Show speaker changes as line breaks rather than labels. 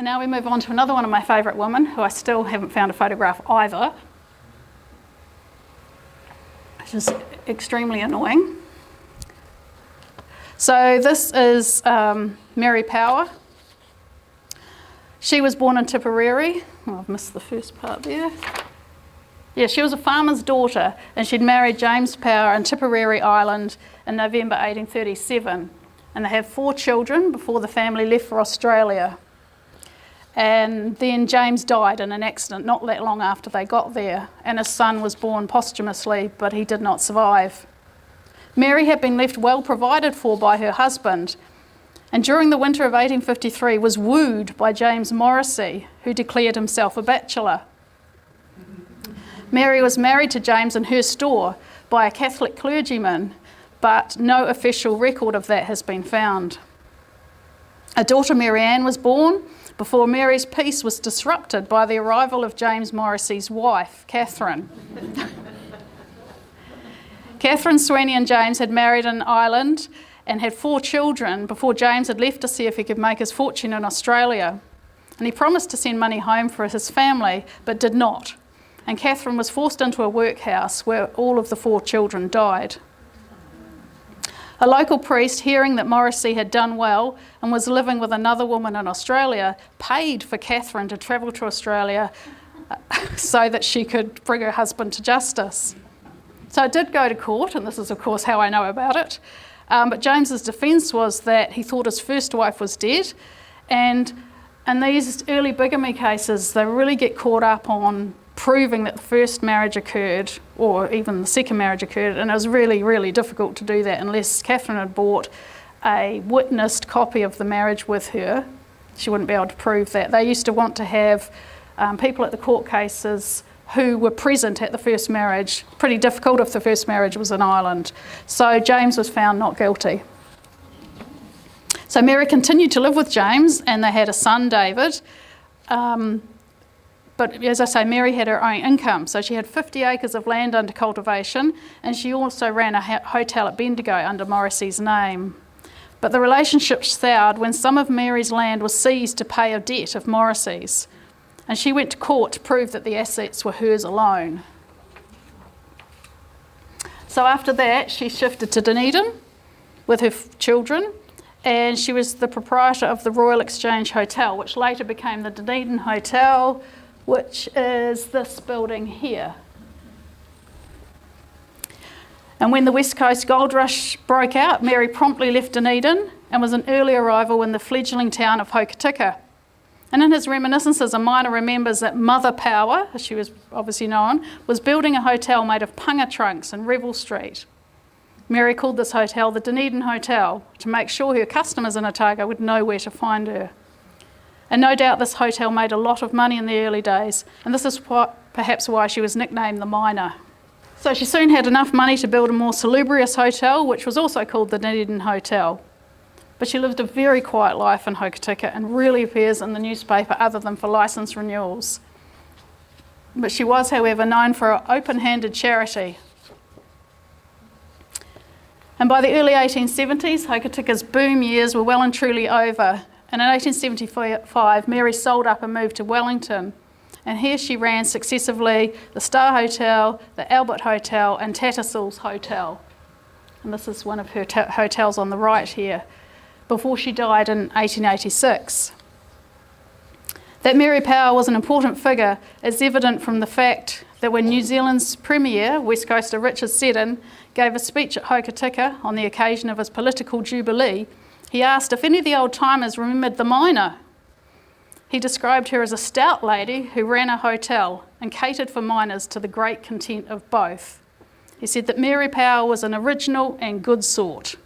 And now we move on to another one of my favourite women, who I still haven't found a photograph either, which is extremely annoying. So this is Mary Power. She was born in Tipperary. Oh, I've missed the first part there. Yeah, she was a farmer's daughter, and she'd married James Power in Tipperary Island in November 1837. And they had 4 children before the family left for Australia. And then James died in an accident not that long after they got there, and his son was born posthumously, but he did not survive. Mary had been left well provided for by her husband, and during the winter of 1853 was wooed by James Morrissey, who declared himself a bachelor. Mary was married to James in her store by a Catholic clergyman, but no official record of that has been found. A daughter, Mary Ann, was born before Mary's peace was disrupted by the arrival of James Morrissey's wife, Catherine. Catherine, Sweeney and James had married in Ireland and had 4 children before James had left to see if he could make his fortune in Australia. And he promised to send money home for his family, but did not. And Catherine was forced into a workhouse where all of the 4 children died. A local priest, hearing that Morrissey had done well and was living with another woman in Australia, paid for Catherine to travel to Australia so that she could bring her husband to justice. So it did go to court, and this is of course how I know about it. But James's defence was that he thought his first wife was dead, and in these early bigamy cases they really get caught up on proving that the first marriage occurred, or even the second marriage occurred, and it was really, really difficult to do that unless Catherine had bought a witnessed copy of the marriage with her. She wouldn't be able to prove that. They used to want to have people at the court cases who were present at the first marriage. Pretty difficult if the first marriage was in Ireland. So James was found not guilty. So Mary continued to live with James, and they had a son, David. But as I say, Mary had her own income. So she had 50 acres of land under cultivation, and she also ran a hotel at Bendigo under Morrissey's name. But the relationship soured when some of Mary's land was seized to pay a debt of Morrissey's. And she went to court to prove that the assets were hers alone. So after that, she shifted to Dunedin with her children, and she was the proprietor of the Royal Exchange Hotel, which later became the Dunedin Hotel, which is this building here. And when the West Coast Gold Rush broke out, Mary promptly left Dunedin and was an early arrival in the fledgling town of Hokitika. And in his reminiscences, a miner remembers that Mother Power, as she was obviously known, was building a hotel made of punga trunks in Revel Street. Mary called this hotel the Dunedin Hotel to make sure her customers in Otago would know where to find her. And no doubt this hotel made a lot of money in the early days, and this is perhaps why she was nicknamed the Miner. So she soon had enough money to build a more salubrious hotel, which was also called the Dunedin Hotel. But she lived a very quiet life in Hokitika and rarely appears in the newspaper other than for licence renewals. But she was, however, known for her open-handed charity. And by the early 1870s, Hokitika's boom years were well and truly over. And in 1875, Mary sold up and moved to Wellington. And here she ran successively the Star Hotel, the Albert Hotel, and Tattersalls Hotel. And this is one of her hotels on the right here, before she died in 1886. That Mary Power was an important figure is evident from the fact that when New Zealand's Premier, West Coaster Richard Seddon, gave a speech at Hokitika on the occasion of his political jubilee, he asked if any of the old-timers remembered the Miner. He described her as a stout lady who ran a hotel and catered for miners to the great content of both. He said that Mary Power was an original and good sort.